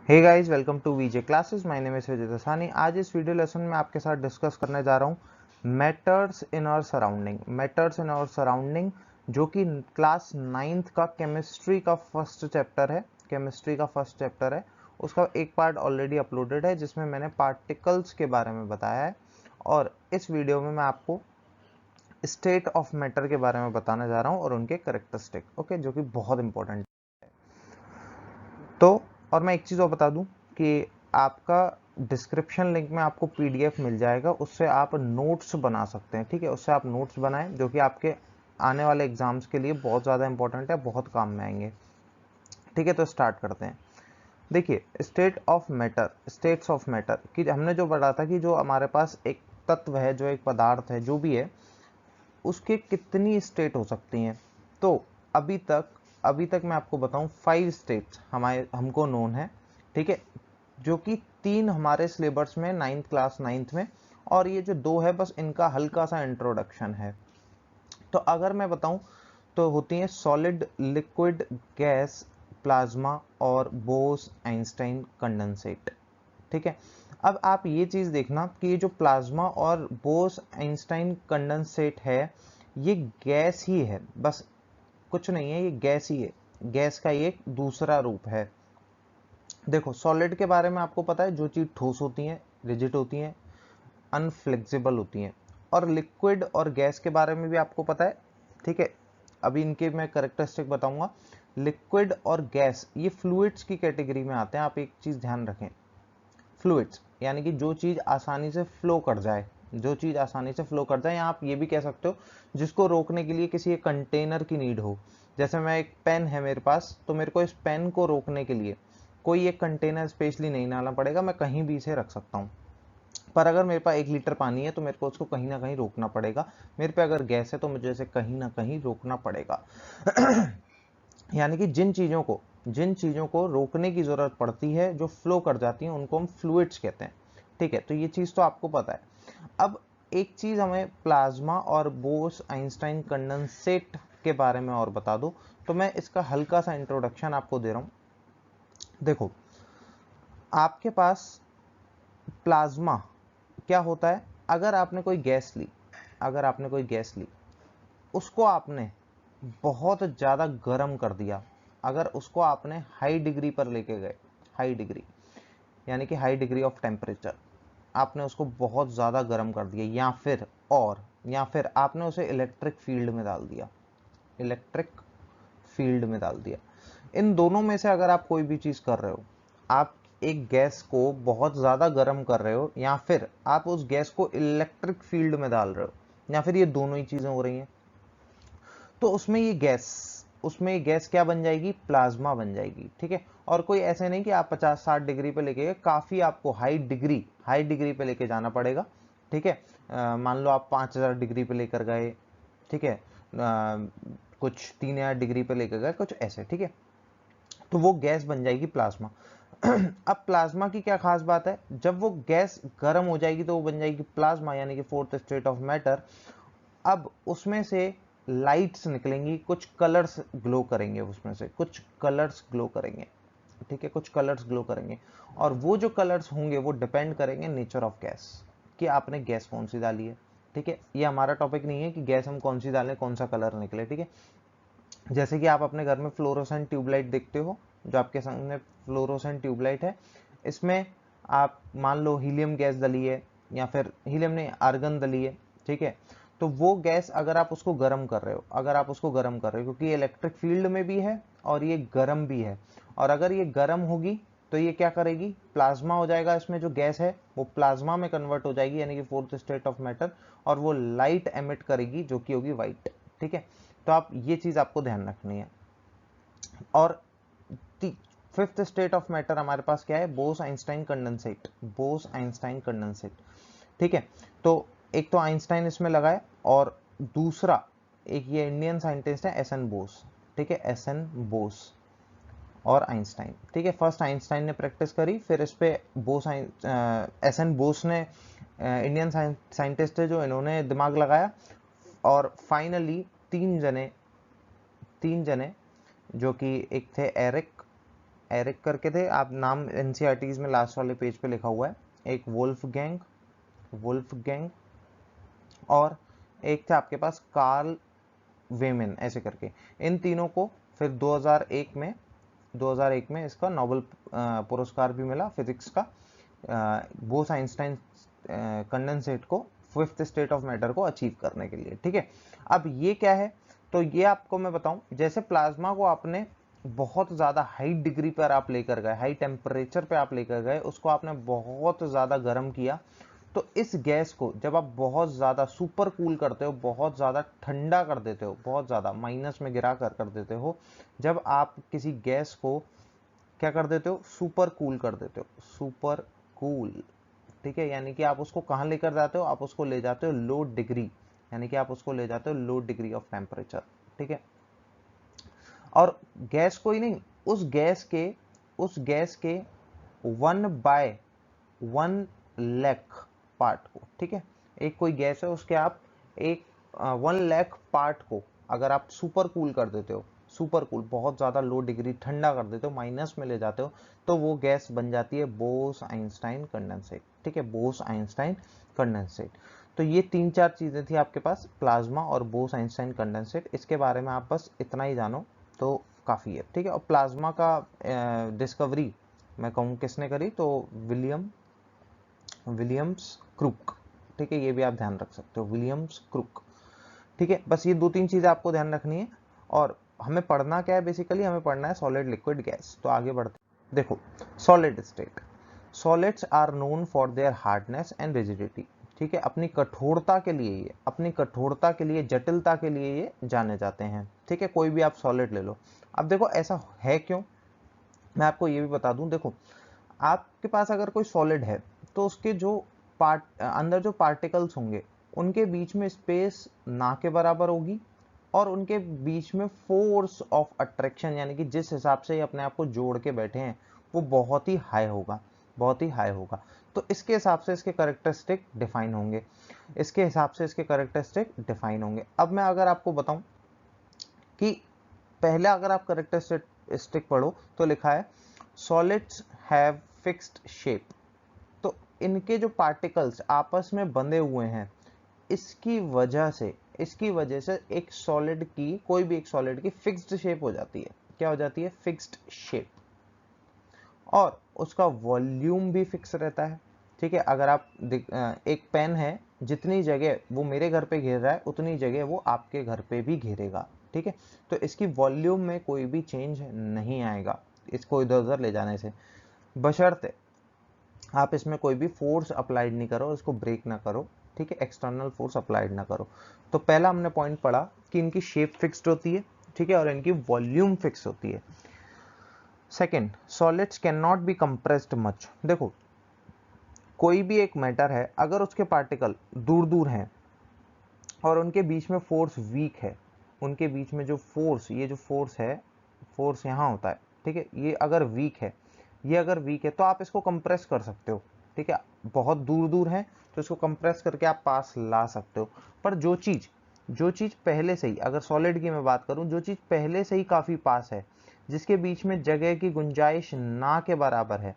Hey guys, welcome to VJ classes. My name is Vijay Dasani. आज इस video lesson में आपके साथ डिस्कस करने जा रहा हूँ matters in our surrounding. Matters in our surrounding जो कि क्लास 9th का केमिस्ट्री का फर्स्ट चैप्टर है। केमिस्ट्री का फर्स्ट चैप्टर है, उसका एक पार्ट ऑलरेडी अपलोडेड है जिसमें मैंने पार्टिकल्स के बारे में बताया है, और इस वीडियो में मैं आपको स्टेट ऑफ मैटर के बारे में बताने जा रहा हूँ और उनके करेक्टरिस्टिक, ओके, जो कि बहुत इंपॉर्टेंट है। तो और मैं एक चीज़ और बता दूं कि आपका डिस्क्रिप्शन लिंक में आपको पीडीएफ मिल जाएगा, उससे आप नोट्स बना सकते हैं। ठीक है, उससे आप नोट्स बनाएं जो कि आपके आने वाले एग्जाम्स के लिए बहुत ज़्यादा इंपॉर्टेंट है, बहुत काम में आएंगे। ठीक है, तो स्टार्ट करते हैं। देखिए, state of matter, states of matter कि हमने जो पढ़ा था कि जो हमारे पास एक तत्व है, जो एक पदार्थ है, जो भी है, उसके कितनी स्टेट हो सकती हैं। तो अभी तक मैं आपको बताऊं 5 स्टेट्स हमको नोन है। ठीक है, जो कि 3 हमारे सिलेबस में 9th क्लास 9th में, और ये जो 2 है बस इनका हल्का सा इंट्रोडक्शन है। तो अगर मैं बताऊं तो होती हैं सॉलिड, लिक्विड, गैस, प्लाज्मा और बोस आइंस्टाइन कंडेंसेट। ठीक है, अब आप ये चीज देखना कि ये जो प्लाज्मा और बोस आइंस्टाइन कंडेंसेट है, ये गैस ही है, बस कुछ नहीं है, ये गैस ही है। गैस का ये एक दूसरा रूप है। देखो, सॉलिड के बारे में आपको पता है, जो चीज ठोस होती है, रिजिड होती है, अनफ्लेक्सिबल होती है। और लिक्विड और गैस के बारे में भी आपको पता है। ठीक है, अभी इनके मैं करेक्टरिस्टिक बताऊंगा। लिक्विड और गैस ये फ्लूइड्स की कैटेगरी में आते हैं। आप एक चीज ध्यान रखें, फ्लूइड्स यानी कि जो चीज आसानी से फ्लो कर जाए, जो चीज आसानी से फ्लो कर जाए, या आप ये भी कह सकते हो जिसको रोकने के लिए किसी एक कंटेनर की नीड हो। जैसे मैं एक पेन है मेरे पास, तो मेरे को इस पेन को रोकने के लिए कोई एक कंटेनर स्पेशली नहीं डालना पड़ेगा, मैं कहीं भी इसे रख सकता हूँ। पर अगर मेरे पास 1 लीटर पानी है तो मेरे को उसको कहीं ना कहीं रोकना पड़ेगा। मेरे पे अगर गैस है तो मुझे इसे कहीं ना कहीं रोकना पड़ेगा। यानी कि जिन चीजों को रोकने की जरूरत पड़ती है, जो फ्लो कर जाती हैं, उनको हम फ्लूइड्स कहते हैं। ठीक है, तो ये चीज तो आपको पता है। अब एक चीज हमें प्लाज्मा और बोस आइंस्टाइन कंडेंसेट के बारे में और बता दो, तो मैं इसका हल्का सा इंट्रोडक्शन आपको दे रहा हूं। देखो, आपके पास प्लाज्मा क्या होता है? अगर आपने कोई गैस ली, अगर आपने कोई गैस ली, उसको आपने बहुत ज्यादा गर्म कर दिया, अगर उसको आपने हाई डिग्री पर लेके गए, हाई डिग्री यानी कि हाई डिग्री ऑफ टेम्परेचर, आपने उसको बहुत ज्यादा गर्म कर दिया, या फिर आपने उसे इलेक्ट्रिक फील्ड में डाल दिया, इलेक्ट्रिक फील्ड में डाल दिया। इन दोनों में से अगर आप कोई भी चीज कर रहे हो, आप एक गैस को बहुत ज्यादा गर्म कर रहे हो, या फिर आप उस गैस को इलेक्ट्रिक फील्ड में डाल रहे हो, या फिर ये दोनों ही चीजें हो रही हैं, तो उसमें ये गैस क्या बन जाएगी? प्लाज्मा बन जाएगी। ठीक है, और कोई ऐसे नहीं कि आप 50-60 डिग्री पे लेके गए, काफी आपको हाई डिग्री पे लेके जाना पड़ेगा। ठीक है, मान लो आप 5000 डिग्री पे लेकर गए। ठीक है, कुछ 3000 डिग्री पे लेकर गए, कुछ ऐसे। ठीक है, तो वो गैस बन जाएगी प्लाज्मा। अब प्लाज्मा की क्या खास बात है? जब वो गैस गर्म हो जाएगी तो वो बन जाएगी प्लाज्मा, यानी कि फोर्थ स्टेट ऑफ मैटर। अब उसमें से लाइट्स निकलेंगी, कुछ कलर्स ग्लो करेंगे, उसमें से कुछ कलर्स ग्लो करेंगे। ठीक है, कुछ कलर्स ग्लो करेंगे, और वो जो कलर्स होंगे वो डिपेंड करेंगे नेचर ऑफ गैस, कि आपने गैस कौन सी डाली है। ठीक है, ये हमारा टॉपिक नहीं है कि गैस हम कौन सी डालें, कौन सा कलर निकले। ठीक है, जैसे कि आप अपने घर में फ्लोरोसेंट ट्यूबलाइट देखते हो, जो आपके सामने फ्लोरोसेंट ट्यूबलाइट है, इसमें आप मान लो हीलियम गैस डली है, या फिर हीलियम नहीं, आर्गन डली है। ठीक है, तो वो गैस अगर आप उसको गर्म कर रहे हो, क्योंकि ये इलेक्ट्रिक फील्ड में भी है और ये गर्म भी है, और अगर ये गर्म होगी तो ये क्या करेगी? प्लाज्मा हो जाएगा। इसमें जो गैस है वो प्लाज्मा में कन्वर्ट हो जाएगी, यानी कि फोर्थ स्टेट ऑफ मैटर, और वो लाइट एमिट करेगी जो कि होगी व्हाइट। ठीक है, तो आप ये चीज आपको ध्यान रखनी है। और फिफ्थ स्टेट ऑफ मैटर हमारे पास क्या है? Bose Einstein condensate, Bose Einstein condensate. ठीक है, तो एक तो आइंस्टाइन इसमें लगा है, और दूसरा एक ये इंडियन साइंटिस्ट है एस एन बोस। ठीक है, एस एन बोस और आइंस्टाइन। ठीक है, फर्स्ट आइंस्टाइन ने प्रैक्टिस करी, फिर इस पे एस एन बोस ने, इंडियन साइंटिस्ट है जो, इन्होंने दिमाग लगाया, और फाइनली तीन जने जो कि एक थे एरिक, एरिक करके थे, आप नाम एनसीईआरटीज में लास्ट वाले पेज पे लिखा हुआ है। एक वुल्फ गैंग और एक थे आपके पास कार्ल वेमेन ऐसे करके। इन तीनों को फिर 2001 में इसका नोबेल पुरस्कार भी मिला फिजिक्स का, बोस आइंस्टाइन कंडेंसेट को, फिफ्थ स्टेट ऑफ मैटर को अचीव करने के लिए। ठीक है, अब ये क्या है, तो ये आपको मैं बताऊं, जैसे प्लाज्मा को आपने बहुत ज्यादा हाई डिग्री पर आप लेकर गए, हाई टेम्परेचर पे आप लेकर गए, उसको आपने बहुत ज्यादा गर्म किया, तो इस गैस को जब आप बहुत ज्यादा सुपर कूल करते हो, बहुत ज्यादा ठंडा कर देते हो, बहुत ज्यादा माइनस में गिरा कर देते हो, जब आप किसी गैस को क्या कर देते हो, सुपर कूल कर देते हो, सुपर कूल। ठीक है, यानी कि आप उसको कहां लेकर जाते हो, आप उसको ले जाते हो लो डिग्री, यानी कि आप उसको ले जाते हो लो डिग्री ऑफ टेम्परेचर। ठीक है, और गैस को ही नहीं, उस गैस के 1/1 लाख पार्ट को, ठीक है, एक कोई गैस है उसके आप एक 1 लाख पार्ट को अगर आप सुपर कूल कर देते हो, सुपर कूल बहुत ज्यादा लो डिग्री ठंडा कर देते हो, माइनस में ले जाते हो, तो वो गैस बन जाती है बोस आइंस्टाइन कंडेंसेट। ठीक है, बोस आइंस्टाइन कंडेंसेट। तो ये 3-4 चीजें थी आपके पास, प्लाज्मा और बोस आइंस्टाइन कंडेंसेट। इसके बारे में आप बस इतना ही जानो तो काफी है। ठीक है, और प्लाज्मा का डिस्कवरी मैं कहूँ किसने करी, तो विलियम्स क्रूक। ठीक है, ये भी आप ध्यान रख सकते हो, विलियम्स क्रूक। ठीक है, बस ये 2-3 चीजें आपको ध्यान रखनी है। और हमें पढ़ना क्या है, बेसिकली हमें पढ़ना है सॉलिड, लिक्विड, गैस। तो आगे बढ़ते हैं। देखो, solid state, solids are known for their hardness and rigidity. ठीक है, अपनी कठोरता के लिए ये, अपनी कठोरता के लिए, जटिलता के लिए ये जाने जाते हैं। ठीक है, कोई भी आप सॉलिड ले लो। अब देखो ऐसा है क्यों, मैं आपको ये भी बता दूं। देखो, आपके पास अगर कोई सॉलिड है तो उसके जो अंदर जो पार्टिकल्स होंगे उनके बीच में स्पेस ना के बराबर होगी, और उनके बीच में फोर्स ऑफ अट्रैक्शन, यानी कि जिस हिसाब से ये अपने आप को जोड़ के बैठे हैं, वो बहुत ही हाई होगा, बहुत ही हाई होगा। तो इसके हिसाब से इसके कैरेक्टरिस्टिक डिफाइन होंगे, इसके हिसाब से इसके कैरेक्टरिस्टिक डिफाइन होंगे। अब मैं अगर आपको बताऊं कि पहले अगर आप कैरेक्टरिस्टिक पढ़ो तो लिखा है सॉलिड्स हैव फिक्स्ड शेप। तो इनके जो पार्टिकल्स आपस में बंधे हुए हैं, इसकी वजह से एक सॉलिड की, कोई भी एक सॉलिड की फिक्स्ड शेप हो जाती है। क्या हो जाती है, फिक्स्ड शेप। और उसका वॉल्यूम भी फिक्स रहता है। ठीक है, अगर आप एक पेन है, जितनी जगह वो मेरे घर पे घेर रहा है उतनी जगह वो आपके घर पे भी घेरेगा। ठीक है, तो इसकी वॉल्यूम में कोई भी चेंज नहीं आएगा इसको इधर उधर ले जाने से, बशर्ते आप इसमें कोई भी फोर्स अप्लाइड नहीं करो, इसको ब्रेक ना करो। ठीक है, एक्सटर्नल फोर्स अप्लाइड ना करो। तो पहला हमने पॉइंट पढ़ा कि इनकी शेप फिक्स्ड होती है। ठीक है, और इनकी वॉल्यूम फिक्स होती है। Second, solids can not be compressed much. देखो, कोई भी एक मैटर है, अगर उसके पार्टिकल दूर दूर हैं और उनके बीच में फोर्स वीक है, उनके बीच में जो फोर्स, ये जो फोर्स है, फोर्स यहाँ होता है। ठीक है, ये अगर वीक है, ये अगर वीक है तो आप इसको कंप्रेस कर सकते हो। ठीक है, बहुत दूर दूर है तो इसको कंप्रेस करके आप पास ला सकते हो। पर जो चीज पहले से ही, अगर सॉलिड की मैं बात करूं, जो चीज पहले से ही काफी पास है, जिसके बीच में जगह की गुंजाइश ना के बराबर है,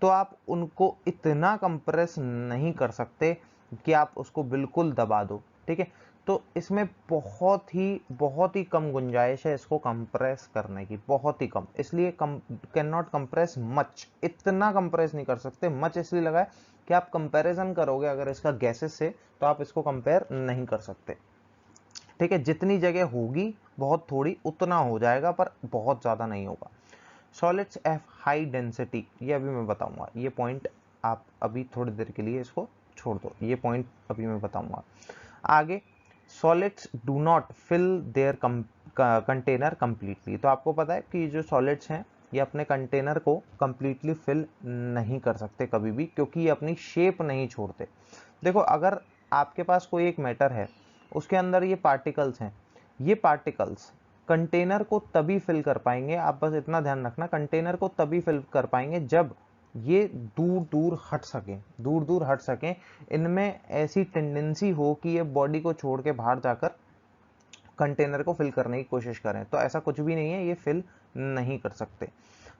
तो आप उनको इतना कंप्रेस नहीं कर सकते कि आप उसको बिल्कुल दबा दो। ठीक है, तो इसमें बहुत ही कम गुंजाइश है इसको कंप्रेस करने की, बहुत ही कम। इसलिए कैन नॉट कंप्रेस मच, इतना कंप्रेस नहीं कर सकते। मच इसलिए लगा है कि आप कंपैरिजन करोगे अगर इसका गैसेस से, तो आप इसको कंपेयर नहीं कर सकते। ठीक है, जितनी जगह होगी बहुत थोड़ी, उतना हो जाएगा, पर बहुत ज्यादा नहीं होगा। सॉलिड्स हैव हाई डेंसिटी, ये अभी मैं बताऊंगा, ये पॉइंट आप अभी थोड़ी देर के लिए इसको छोड़ दो, ये पॉइंट अभी मैं बताऊंगा आगे। Solids do not fill their container completely. तो आपको पता है कि जो सॉलिड्स हैं ये अपने कंटेनर को कंप्लीटली फिल नहीं कर सकते कभी भी, क्योंकि ये अपनी शेप नहीं छोड़ते। देखो, अगर आपके पास कोई एक मैटर है, उसके अंदर ये पार्टिकल्स हैं, ये पार्टिकल्स कंटेनर को तभी फिल कर पाएंगे, आप बस इतना ध्यान रखना, कंटेनर को तभी फिल कर पाएंगे जब ये दूर दूर हट सकें, दूर दूर हट सकें। इनमें ऐसी टेंडेंसी हो कि ये बॉडी को छोड़ के बाहर जाकर कंटेनर को फिल करने की कोशिश करें, तो ऐसा कुछ भी नहीं है, ये फिल नहीं कर सकते।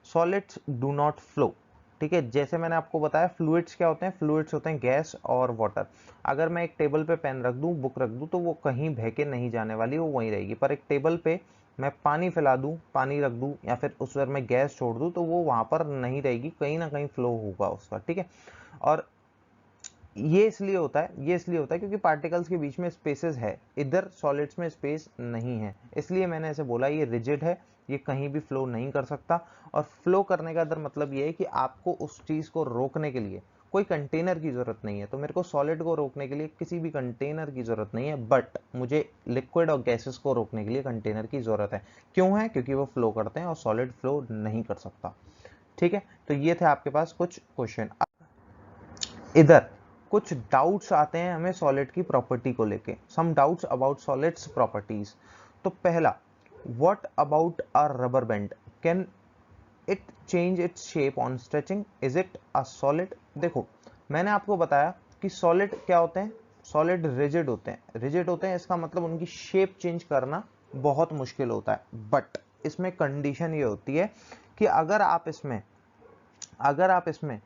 सॉलिड्स डू नॉट फ्लो, ठीक है। जैसे मैंने आपको बताया फ्लूइड्स क्या होते हैं, फ्लूइड्स होते हैं गैस और वाटर। अगर मैं एक टेबल पे पेन रख दूं, बुक रख दूं, तो वो कहीं बह के नहीं जाने वाली, वो वहीं रहेगी। पर एक टेबल पे मैं पानी फैला दूं, पानी रख दूं, या फिर उस पर मैं गैस छोड़ दूं, तो वो वहां पर नहीं रहेगी, कहीं ना कहीं फ्लो होगा उसका, ठीक है। और ये इसलिए होता है क्योंकि पार्टिकल्स के बीच में स्पेसेस है, इधर सॉलिड्स में स्पेस नहीं है, इसलिए मैंने ऐसे बोला ये रिजिड है, ये कहीं भी फ्लो नहीं कर सकता। और फ्लो करने का इधर मतलब ये है कि आपको उस चीज को रोकने के लिए कोई कंटेनर की जरूरत नहीं है। तो मेरे को सॉलिड को रोकने के लिए किसी भी कंटेनर की जरूरत नहीं है, बट मुझे लिक्विड और गैसेस को रोकने के लिए कंटेनर की जरूरत है। क्यों है? क्योंकि वो फ्लो करते हैं और सॉलिड फ्लो नहीं कर सकता, ठीक है। तो ये थे आपके पास कुछ क्वेश्चन। इधर कुछ डाउट्स आते हैं हमें सॉलिड की प्रॉपर्टी को लेके, some doubts about solids properties. तो पहला, what about a rubber band, can it change its shape on stretching, is it a solid? देखो, मैंने आपको बताया कि सॉलिड क्या होते हैं, सॉलिड रिजिड होते हैं। रिजिड होते हैं इसका मतलब उनकी शेप चेंज करना बहुत मुश्किल होता है, बट इसमें कंडीशन ये होती है कि अगर आप इसमें अगर आप इसमें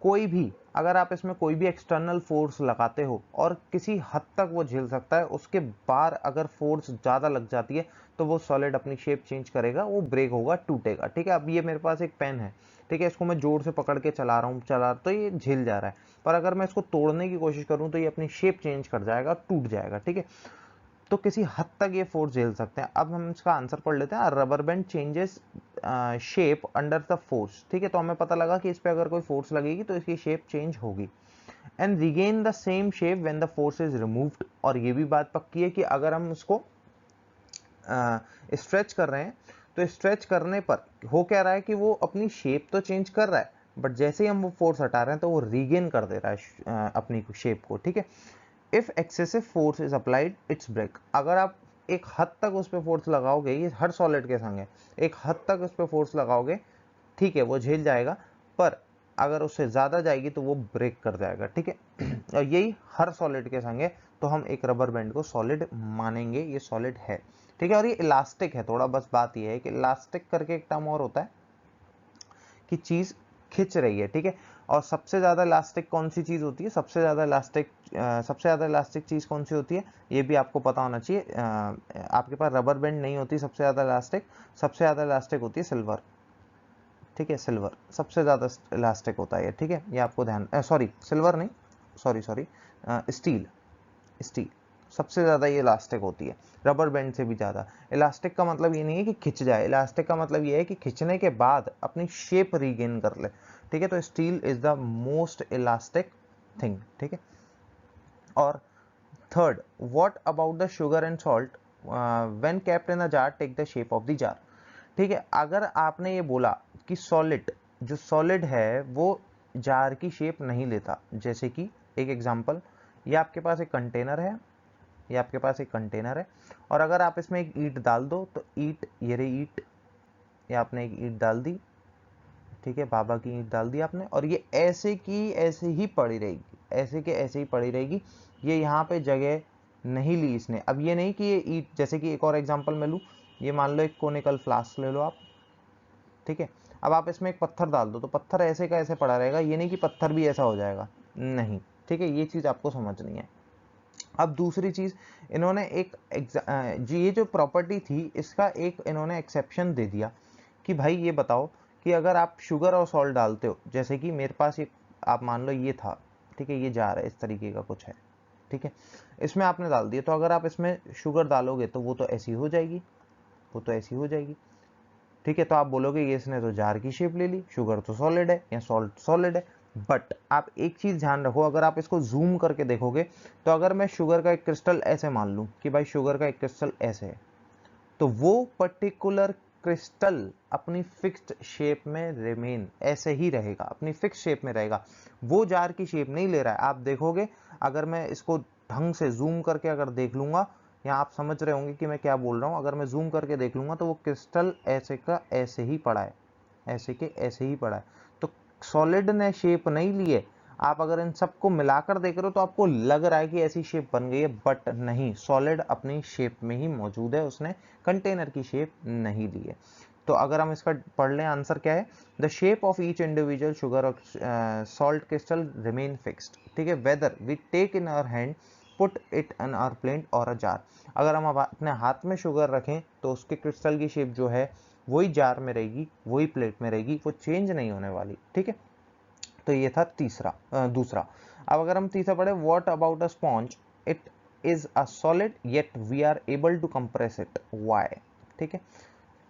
कोई भी एक्सटर्नल फोर्स लगाते हो और किसी हद तक वो झेल सकता है, उसके बाहर अगर फोर्स ज्यादा लग जाती है, तो वो सॉलिड अपनी शेप चेंज करेगा, वो ब्रेक होगा, टूटेगा, ठीक है। अब ये मेरे पास एक पेन है, ठीक है, इसको मैं जोर से पकड़ के चला रहा हूँ, तो ये झेल जा रहा है, पर अगर मैं इसको तोड़ने की कोशिश करूँ तो ये अपनी शेप चेंज कर जाएगा, टूट जाएगा, ठीक है। तो किसी हद तक ये फोर्स झेल सकते हैं। अब हम इसका आंसर पढ़ लेते हैं। Rubber band changes shape under the force, ठीक है। तो हमें पता लगा कि इस पे अगर कोई फोर्स लगेगी तो इसकी शेप चेंज होगी, and regain the same shape when the force is removed. और ये भी बात पक्की है कि अगर हम इसको स्ट्रेच कर रहे हैं, तो स्ट्रेच करने पर हो क्या रहा है कि वो अपनी शेप तो चेंज कर रहा है, बट जैसे ही हम वो फोर्स हटा रहे हैं तो वो रीगेन कर दे रहा है अपनी शेप को, ठीक है। If excessive force is applied its break, अगर आप एक हद तक उस पर फोर्स लगाओगे, ये हर सॉलिड के संग है, एक हद तक उस पर फोर्स लगाओगे, ठीक है, वो झेल जाएगा, पर अगर उससे ज्यादा जाएगी तो वो ब्रेक कर जाएगा, ठीक है। और यही हर सॉलिड के संग है, तो हम एक रबर बैंड को सॉलिड मानेंगे, ये सॉलिड है, ठीक है। और ये इलास्टिक है, थोड़ा बस बात ये है कि इलास्टिक करके एक टर्म और होता है कि चीज खिंच रही है, ठीक है। और सबसे ज्यादा इलास्टिक कौन सी चीज होती है, सबसे ज्यादा इलास्टिक चीज कौन सी होती है, ये भी आपको पता होना चाहिए। आपके पास रबर बैंड नहीं होती सबसे ज्यादा इलास्टिक होती है सिल्वर, ठीक है। सिल्वर सबसे ज्यादा इलास्टिक होता है, ठीक है, ये आपको ध्यान, सॉरी सिल्वर नहीं, सॉरी स्टील, स्टील सबसे ज्यादा ये इलास्टिक होती है, रबर बैंड से भी ज्यादा। इलास्टिक का मतलब ये नहीं है कि खिंच जाए, इलास्टिक का मतलब ये है कि खिंचने के बाद अपनी शेप रीगेन कर ले, ठीक है। तो steel is the most elastic thing, ठीक है। और third, what about the sugar and salt when kept in a jar take the shape of the jar, ठीक है। अगर आपने ये बोला कि जो सॉलिड है वो जार की शेप नहीं लेता, जैसे कि एक एग्जांपल, ये आपके पास एक कंटेनर है, और अगर आप इसमें एक ईंट डाल दो, तो ईंट, ये रही ईंट, ये आपने एक ईंट डाल दी, ठीक है, बाबा की ईंट डाल दी आपने, और ये ऐसे की ऐसे ही पड़ी रहेगी, ऐसे के ऐसे ही पड़ी रहेगी, ये यहाँ पे जगह नहीं ली इसने। अब ये नहीं कि ये ईंट, जैसे कि एक और एग्जांपल मैं लूँ, ये मान लो एक कोनिकल फ्लास्क ले लो आप, ठीक है। अब आप इसमें एक पत्थर डाल दो, तो पत्थर ऐसे का ऐसे पड़ा रहेगा, ये नहीं कि पत्थर भी ऐसा हो जाएगा, नहीं, ठीक है। ये चीज आपको समझनी है। अब दूसरी चीज, इन्होंने ये जो प्रॉपर्टी थी इसका एक इन्होंने एक्सेप्शन दे दिया कि भाई ये बताओ कि अगर आप शुगर और सॉल्ट डालते हो, जैसे कि मेरे पास एक, आप मान लो ये था, ठीक है, ये जा रहा है, इस तरीके का कुछ है, ठीक है, इसमें आपने डाल दिया, तो अगर आप इसमें शुगर डालोगे तो वो तो ऐसी हो जाएगी, ठीक है। तो आप बोलोगे ये इसने तो जार की शेप ले ली, शुगर तो सॉलिड है या सॉल्ट सॉलिड है, बट आप एक चीज ध्यान रखो, अगर आप इसको जूम करके देखोगे, तो अगर मैं शुगर का एक क्रिस्टल ऐसे मान लूं कि भाई शुगर का एक क्रिस्टल ऐसे है, तो वो पर्टिकुलर क्रिस्टल अपनी फिक्स्ड शेप में रिमेन ऐसे ही रहेगा, अपनी फिक्स शेप में रहेगा, वो जार की शेप नहीं ले रहा है। आप देखोगे, अगर मैं इसको ढंग से जूम करके अगर देख लूंगा, या आप समझ रहे होंगे कि मैं क्या बोल रहा हूं, अगर मैं जूम करके देख लूंगा तो वो क्रिस्टल ऐसे का ऐसे ही पड़ा है, ऐसे के ऐसे ही पड़ा है। तो सॉलिड ने शेप नहीं ली है। आप अगर इन सबको मिलाकर देख रहे हो तो आपको लग रहा है कि ऐसी शेप बन गई है, बट नहीं, सॉलिड अपनी शेप में ही मौजूद है, उसने कंटेनर की शेप नहीं ली है। तो तो अगर हम इसका पढ़ लें, आंसर क्या है, the shape of each individual sugar और सॉल्ट क्रिस्टल रिमेन फिक्स्ड, ठीक है, whether we take in our hand, put it in our plate और अ जार। अगर हम अपने हाथ में शुगर रखें तो उसके क्रिस्टल की शेप जो है वही जार में रहेगी, वही प्लेट में रहेगी, वो चेंज नहीं होने वाली, ठीक है। तो ये था दूसरा। अब अगर हम तीसरा पढ़े, what about a sponge, it is a solid yet we are able to compress it, why, ठीक है।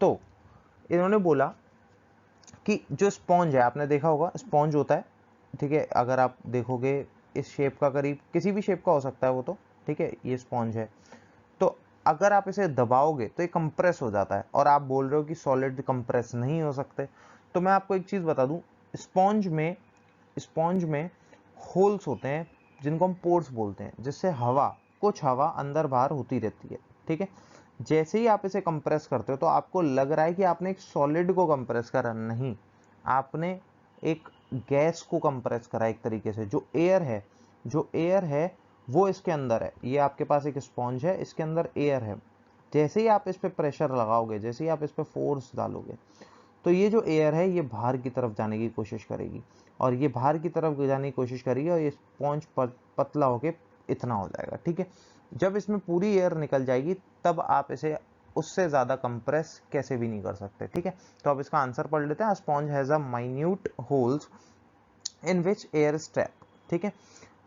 तो इन्होंने बोला कि जो स्पॉन्ज है, आपने देखा होगा स्पॉन्ज होता है, ठीक है, अगर आप देखोगे इस शेप का, करीब किसी भी शेप का हो सकता है वो तो, ठीक है, ये स्पॉन्ज है। तो अगर आप इसे दबाओगे तो ये कंप्रेस हो जाता है, और आप बोल रहे हो कि सॉलिड कंप्रेस नहीं हो सकते। तो मैं आपको एक चीज बता दूं, स्पॉन्ज में होल्स होते हैं जिनको हम पोर्स बोलते हैं, जिससे कुछ हवा अंदर बाहर होती रहती है, ठीक है। जैसे ही आप इसे कंप्रेस करते हो तो आपको लग रहा है कि आपने एक सॉलिड को कंप्रेस करा, नहीं, आपने एक गैस को कंप्रेस करा एक तरीके से। जो एयर है वो इसके अंदर है, ये आपके पास एक स्पॉन्ज है, इसके अंदर एयर है। जैसे ही आप इस पे प्रेशर लगाओगे, जैसे ही आप इस पे फोर्स डालोगे, तो ये जो एयर है ये बाहर की तरफ जाने की कोशिश करेगी, और ये बाहर की तरफ जाने की कोशिश करेगी, और ये स्पॉन्ज पतला होके इतना हो जाएगा, ठीक है। जब इसमें पूरी एयर निकल जाएगी तब आप इसे उससे ज्यादा कंप्रेस कैसे भी नहीं कर सकते, ठीक है। तो अब इसका आंसर पढ़ लेते हैं, sponge has a minute holes in which air is trap, ठीक है,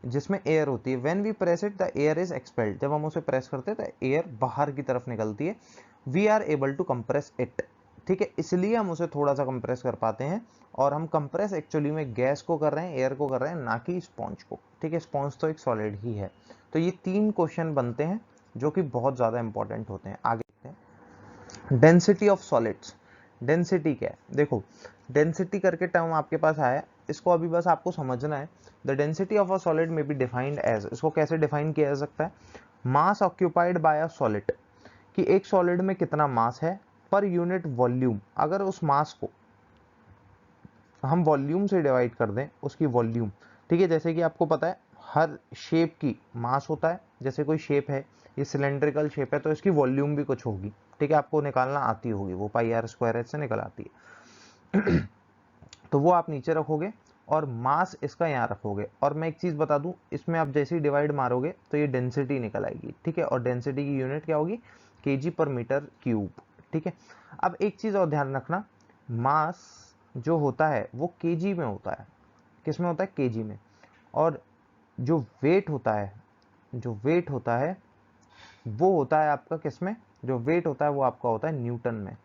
जिसमें एयर होती है। When we press it the air is expelled, जब हम उसे प्रेस करते हैं तो एयर बाहर की तरफ निकलती है। We are able to compress it, ठीक है, इसलिए हम उसे थोड़ा सा कंप्रेस कर पाते हैं, और हम कंप्रेस एक्चुअली में गैस को कर रहे हैं, एयर को कर रहे हैं, ना कि स्पॉन्ज को, ठीक है। स्पॉन्ज तो एक सॉलिड ही है। तो ये 3 क्वेश्चन बनते हैं जो कि बहुत ज्यादा इंपॉर्टेंट होते हैं। आगे देखते हैं, डेंसिटी ऑफ सॉलिड्स। डेंसिटी क्या है, देखो डेंसिटी करके टर्म आपके पास आया, इसको अभी बस आपको समझना है। The density of a solid में बी डिफाइंड एज, इसको कैसे डिफाइन किया जा सकता है, मास ऑक्यूपाइड बाय अ सॉलिड, कि एक सॉलिड में कितना मास है पर यूनिट वॉल्यूम। अगर उस मास को हम वॉल्यूम से डिवाइड कर दें, उसकी वॉल्यूम, ठीक है, जैसे कि आपको पता है हर शेप की मास होता है, जैसे कोई शेप है, ये सिलेंड्रिकल शेप है, तो इसकी वॉल्यूम भी कुछ होगी, ठीक है, आपको निकालना आती होगी, वो पाई आर स्क्वायर से निकल आती है। तो वो आप नीचे रखोगे और मास इसका यहाँ रखोगे, और मैं एक चीज बता दूं, इसमें आप जैसे ही डिवाइड मारोगे तो ये डेंसिटी निकल आएगी, ठीक है, और डेंसिटी की यूनिट क्या होगी, केजी पर मीटर क्यूब, ठीक है। अब एक चीज और ध्यान रखना, मास जो होता है वो केजी में होता है, किस में होता है, केजी में, और जो वेट होता है वो होता है आपका किस में, जो वेट होता है वो आपका होता है न्यूटन में।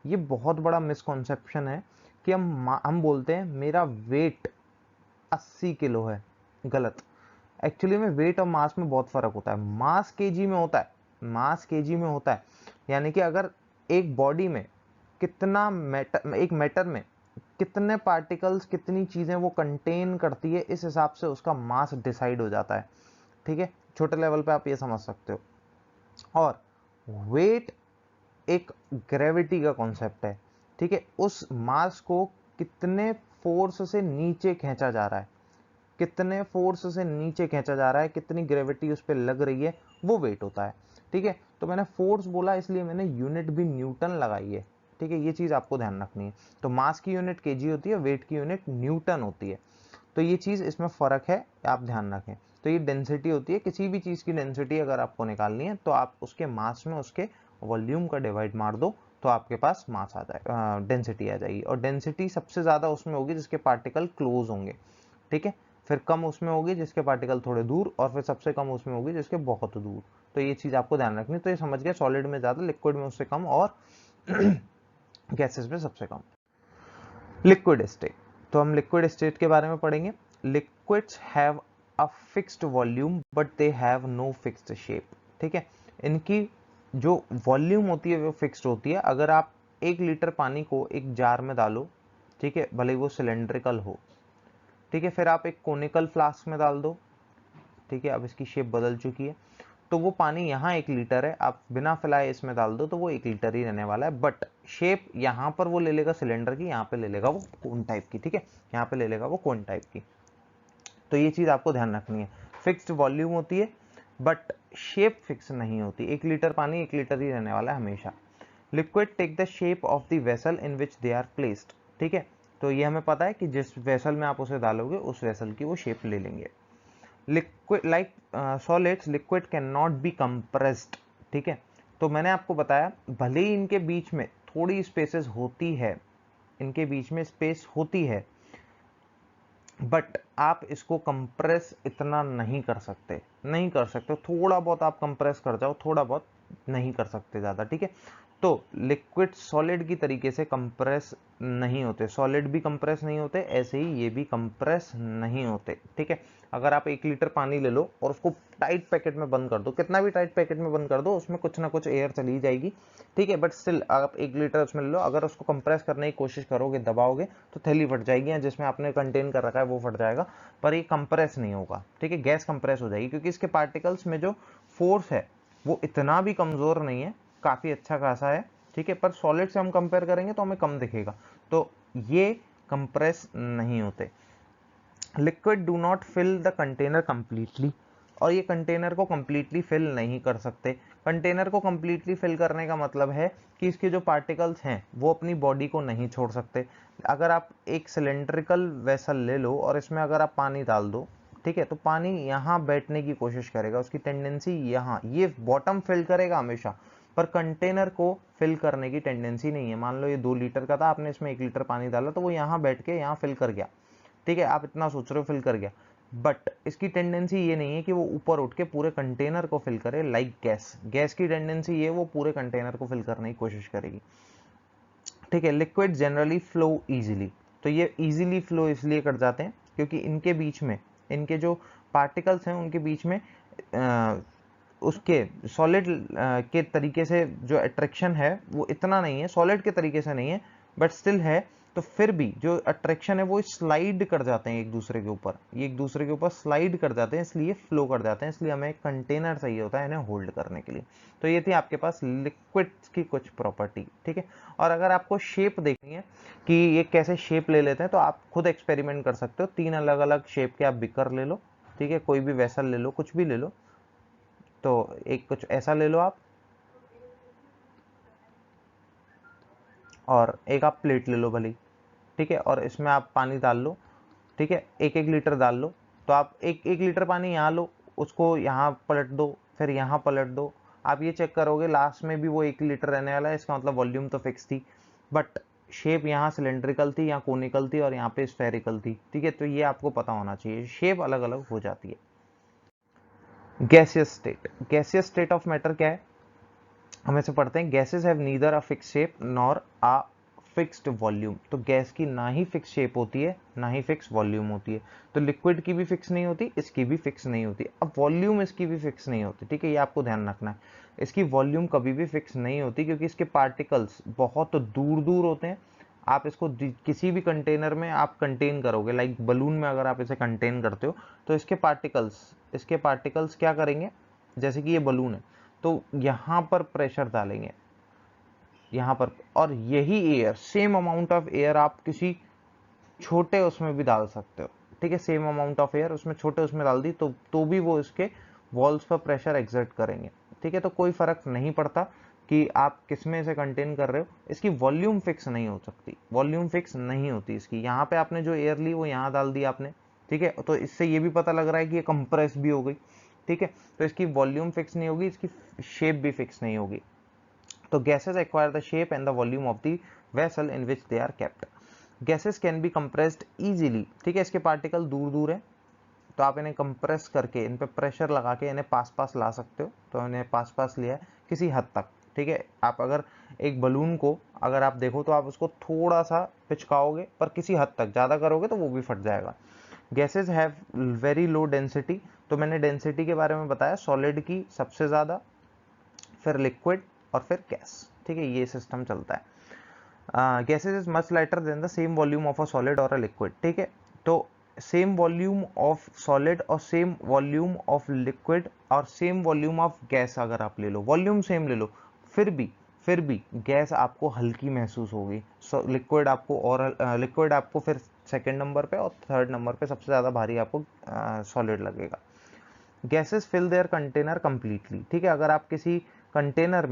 ये बहुत बड़ा मिसकॉन्सेप्शन है कि हम बोलते हैं मेरा वेट 80 किलो है, गलत। एक्चुअली में वेट और मास में बहुत फर्क होता है, मास केजी में होता है, यानी कि अगर एक बॉडी में कितना मैटर, एक मैटर में कितने पार्टिकल्स, कितनी चीजें वो कंटेन करती है, इस हिसाब से उसका मास डिसाइड हो जाता है, ठीक है। छोटे लेवल पे आप ये समझ सकते हो। और वेट एक ग्रेविटी का कॉन्सेप्ट है, ठीक है, उस मास को कितने फोर्स से नीचे खींचा जा रहा है, कितनी ग्रेविटी उस पर लग रही है, वो वेट होता है, ठीक है। तो मैंने फोर्स बोला इसलिए मैंने यूनिट भी न्यूटन लगाई है, ठीक है, ये चीज आपको ध्यान रखनी है। तो मास की यूनिट केजी होती है, वेट की यूनिट न्यूटन होती है, तो ये चीज इसमें फर्क है, आप ध्यान रखें। तो ये डेंसिटी होती है, किसी भी चीज की डेंसिटी अगर आपको निकालनी है तो आप उसके मास में उसके वॉल्यूम का डिवाइड मार दो, तो आपके पास मास आ जाएगा, डेंसिटी आ जाएगी। और डेंसिटी सबसे ज्यादा उसमें होगी जिसके पार्टिकल क्लोज होंगे, ठीक है, फिर कम उसमें होगी जिसके पार्टिकल थोड़े दूर, और फिर सबसे कम उसमें होगी जिसके बहुत दूर। तो ये चीज आपको ध्यान रखनी। तो ये समझ गया, सॉलिड में ज्यादा, लिक्विड में उससे कम, और गैसेस में सबसे कम। लिक्विड स्टेट, तो हम लिक्विड स्टेट के बारे में पढ़ेंगे। Liquids have a fixed volume but they have no fixed shape, ठीक है, इनकी जो वॉल्यूम होती है वो फिक्स्ड होती है। अगर आप 1 लीटर पानी को एक जार में डालो, ठीक है, भले वो सिलेंड्रिकल हो, ठीक है, फिर आप एक कोनिकल फ्लास्क में डाल दो, ठीक है, अब इसकी शेप बदल चुकी है, तो वो पानी यहाँ 1 लीटर है, आप बिना फैलाए इसमें डाल दो तो वो 1 लीटर ही रहने वाला है, बट शेप यहाँ पर वो ले लेगा सिलेंडर की, यहाँ पे ले लेगा वो कोन टाइप की, ठीक है, यहाँ पे ले लेगा वो कोन टाइप की। तो ये चीज आपको ध्यान रखनी है, फिक्स्ड वॉल्यूम होती है बट शेप फिक्स नहीं होती। 1 लीटर पानी 1 लीटर ही रहने वाला है हमेशा। Liquid take the shape of the vessel in which they are placed, ठीक है। तो ये हमें पता है कि जिस वेसल में आप उसे डालोगे उस वेसल की वो शेप ले लेंगे। Liquid like solids, liquid can not be compressed, ठीक है। तो मैंने आपको बताया भले ही इनके बीच में थोड़ी स्पेसेस होती है, इनके बीच में स्पेस होती है, बट आप इसको कंप्रेस इतना नहीं कर सकते, नहीं कर सकते। थोड़ा बहुत आप कंप्रेस कर जाओ, थोड़ा बहुत, नहीं कर सकते ज़्यादा, ठीक है। तो लिक्विड सॉलिड की तरीके से कंप्रेस नहीं होते, सॉलिड भी कंप्रेस नहीं होते, ऐसे ही ये भी कंप्रेस नहीं होते, ठीक है। अगर आप 1 लीटर पानी ले लो और उसको टाइट पैकेट में बंद कर दो, कितना भी टाइट पैकेट में बंद कर दो, उसमें कुछ ना कुछ एयर चली जाएगी, ठीक है। बट स्टिल आप 1 लीटर उसमें ले लो, अगर उसको कंप्रेस करने की कोशिश करोगे, दबाओगे, तो थैली फट जाएगी, या जिसमें आपने कंटेन कर रखा है वो फट जाएगा, पर ये कंप्रेस नहीं होगा, ठीक है। गैस कंप्रेस हो जाएगी क्योंकि इसके पार्टिकल्स में जो फोर्स है वो इतना भी कमजोर नहीं है, काफी अच्छा खासा है, ठीक है। पर सॉलिड से हम कंपेयर करेंगे तो हमें कम दिखेगा, तो ये कंप्रेस नहीं होते। Liquid do not fill the container completely, और ये कंटेनर को कंप्लीटली फिल नहीं कर सकते। कंटेनर को कंप्लीटली फिल करने का मतलब है कि इसके जो पार्टिकल्स हैं वो अपनी बॉडी को नहीं छोड़ सकते। अगर आप एक सिलेंड्रिकल वेसल ले लो और इसमें अगर आप पानी डाल दो, ठीक है, तो पानी यहाँ बैठने की कोशिश करेगा, उसकी टेंडेंसी यहाँ, ये बॉटम फिल करेगा हमेशा, पर कंटेनर को फिल करने की टेंडेंसी नहीं है। मान लो ये 2 लीटर का था, आपने इसमें 1 लीटर पानी डाला, तो वो यहाँ बैठ के यहाँ फिल कर गया, ठीक है। आप इतना सोच रहे हो फिल कर गया, बट इसकी टेंडेंसी ये नहीं है कि वो ऊपर उठ के पूरे कंटेनर को फिल करे। लाइक गैस, गैस की टेंडेंसी ये वो पूरे कंटेनर को फिल करने की कोशिश करेगी, ठीक है। लिक्विड जनरली फ्लो इजीली, तो ये इजीली फ्लो इसलिए कर जाते हैं क्योंकि इनके बीच में, इनके जो पार्टिकल्स हैं उनके बीच में उसके सॉलिड के तरीके से जो अट्रैक्शन है वो इतना नहीं है, सॉलिड के तरीके से नहीं है, बट स्टिल है। तो फिर भी जो अट्रैक्शन है वो स्लाइड कर जाते हैं एक दूसरे के ऊपर, ये एक दूसरे के ऊपर स्लाइड कर जाते हैं, इसलिए फ्लो कर जाते हैं, इसलिए हमें एक कंटेनर चाहिए होता है इन्हें होल्ड करने के लिए। तो ये थी आपके पास लिक्विड की कुछ प्रॉपर्टी, ठीक है। और अगर आपको शेप देखनी है कि ये कैसे शेप ले लेते हैं, तो आप खुद एक्सपेरिमेंट कर सकते हो। 3 अलग अलग शेप के आप बिकर ले लो, ठीक है, कोई भी वेसल ले लो, कुछ भी ले लो। तो एक कुछ ऐसा ले लो आप, और एक आप प्लेट ले लो भली, ठीक है, और इसमें आप पानी डाल लो, ठीक है, 1-1 लीटर डाल लो। तो आप 1-1 लीटर पानी यहाँ लो, उसको यहाँ पलट दो, फिर यहाँ पलट दो। आप ये चेक करोगे लास्ट में भी वो 1 लीटर रहने वाला है, इसका मतलब वॉल्यूम तो फिक्स थी, बट शेप यहाँ सिलेंड्रिकल थी, यहाँ कोनिकल थी, और यहाँ पे स्फेरिकल थी, ठीक है। तो ये आपको पता होना चाहिए, शेप अलग अलग हो जाती है। Gaseous state, gaseous state of matter क्या है, हम ऐसे पढ़ते हैं, gases have neither a fix shape nor a fixed volume. तो गैस की ना ही फिक्स शेप होती है, ना ही फिक्स वॉल्यूम होती है। तो लिक्विड की भी फिक्स नहीं होती, इसकी भी फिक्स नहीं होती। अब वॉल्यूम इसकी भी फिक्स नहीं होती, ठीक है, ये आपको ध्यान रखना है। इसकी वॉल्यूम कभी भी फिक्स नहीं होती क्योंकि इसके पार्टिकल्स बहुत दूर दूर होते हैं। आप इसको किसी भी कंटेनर में आप कंटेन करोगे, लाइक बलून में अगर आप इसे कंटेन करते हो, तो इसके पार्टिकल्स क्या करेंगे, जैसे कि ये बलून है, तो यहाँ पर प्रेशर डालेंगे, यहाँ पर, और यही air, same amount of air आप किसी छोटे उसमें भी डाल सकते हो, ठीक है। सेम अमाउंट ऑफ एयर उसमें छोटे उसमें डाल दी तो भी वो इसके वॉल्स पर प्रेशर एक्सर्ट करेंगे, ठीक है। तो कोई फर्क नहीं पड़ता कि आप किसमें इसे कंटेन कर रहे हो, इसकी वॉल्यूम फिक्स नहीं हो सकती, वॉल्यूम फिक्स नहीं होती इसकी। यहाँ पे आपने जो एयर ली वो यहाँ डाल दी आपने, ठीक है, तो इससे ये भी पता लग रहा है कि ये कंप्रेस भी हो गई, ठीक है। तो इसकी वॉल्यूम फिक्स नहीं होगी, इसकी शेप भी फिक्स नहीं होगी। तो gases acquire the shape and the volume of the vessel in which they are kept. Gases can be compressed easily, ठीक है, इसके पार्टिकल दूर दूर है, तो आप इन्हें कंप्रेस करके इन पे प्रेशर लगा के इन्हें पास पास ला सकते हो। तो इन्हें पास पास लिया है किसी हद तक, ठीक है। आप अगर एक बलून को अगर आप देखो तो आप उसको थोड़ा सा पिचकाओगे, पर किसी हद तक, ज़्यादा करोगे तो वो भी फट जाएगा। Gases have very low density, तो मैंने डेंसिटी के बारे में बताया, सॉलिड की सबसे ज़्यादा, फिर लिक्विड, और फिर गैस, ठीक है, ये सिस्टम चलता है। Gases is much lighter than the same volume of a solid और अ लिक्विड, ठीक है। तो सेम वॉल्यूम ऑफ सॉलिड और सेम वॉल्यूम ऑफ लिक्विड और सेम वॉल्यूम ऑफ गैस अगर आप ले लो, वॉल्यूम सेम ले लो, फिर भी गैस आपको हल्की महसूस होगी, लिक्विड आपको, और लिक्विड आपको फिर सेकंड नंबर पे, और थर्ड नंबर पे सबसे ज़्यादा भारी आपको सॉलिड लगेगा। Gases fill their container completely, ठीक है। अगर आप किसी कंटेनर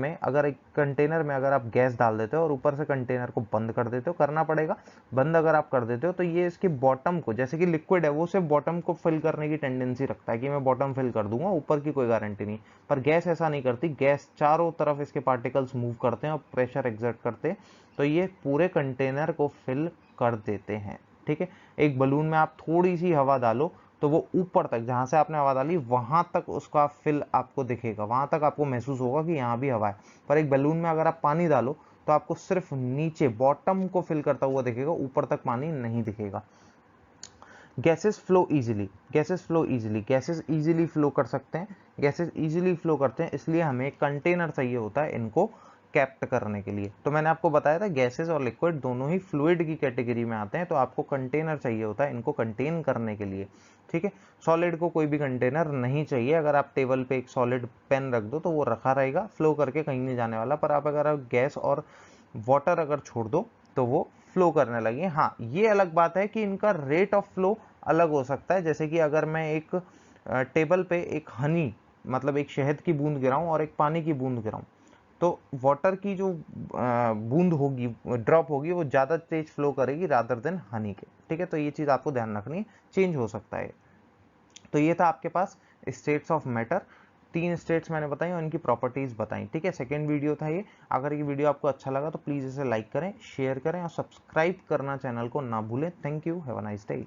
में अगर आप गैस डाल देते हो और ऊपर से कंटेनर को बंद कर देते हो, करना पड़ेगा बंद, अगर आप कर देते हो तो ये इसके बॉटम को, जैसे कि लिक्विड है वो सिर्फ बॉटम को फिल करने की टेंडेंसी रखता है कि मैं बॉटम फिल कर दूंगा, ऊपर की कोई गारंटी नहीं। पर गैस ऐसा नहीं करती, गैस चारों तरफ इसके पार्टिकल्स मूव करते हैं और प्रेशर एक्सर्ट करते हैं, तो ये पूरे कंटेनर को फिल कर देते हैं। ठीक है, एक बलून में आप थोड़ी सी हवा डालो तो वो ऊपर तक, जहां से आपने हवा डाली वहां तक उसका फिल आपको दिखेगा, वहां तक आपको महसूस होगा कि यहाँ भी हवा है। पर एक बलून में अगर आप पानी डालो तो आपको सिर्फ नीचे बॉटम को फिल करता हुआ दिखेगा, ऊपर तक पानी नहीं दिखेगा। Gases flow easily, gases easily flow कर सकते हैं, गैसेस इजीली फ्लो करते हैं, इसलिए हमें कंटेनर चाहिए होता है इनको कैप्ट करने के लिए। तो मैंने आपको बताया था गैसेस और लिक्विड दोनों ही फ्लूइड की कैटेगरी में आते हैं, तो आपको कंटेनर चाहिए होता है इनको कंटेन करने के लिए। ठीक है, सॉलिड को कोई भी कंटेनर नहीं चाहिए। अगर आप टेबल पे एक सॉलिड पेन रख दो तो वो रखा रहेगा, फ्लो करके कहीं नहीं जाने वाला। पर अगर गैस और वाटर अगर छोड़ दो तो वो फ्लो करने लगे। हाँ, ये अलग बात है कि इनका रेट ऑफ फ्लो अलग हो सकता है। जैसे कि अगर मैं एक टेबल पे एक हनी, मतलब एक शहद की बूंद गिराऊं और एक पानी की बूंद गिराऊं, तो वाटर की जो बूंद होगी, ड्रॉप होगी, वो ज़्यादा तेज फ्लो करेगी रादर देन हनी के। ठीक है, तो ये चीज़ आपको ध्यान रखनी है, चेंज हो सकता है। तो ये था आपके पास स्टेट्स ऑफ मैटर, 3 स्टेट्स मैंने बताई और इनकी प्रॉपर्टीज बताई। ठीक है, सेकेंड वीडियो था ये। अगर ये वीडियो आपको अच्छा लगा तो प्लीज़ इसे लाइक करें, शेयर करें और सब्सक्राइब करना चैनल को ना भूलें। Thank you, have a nice day.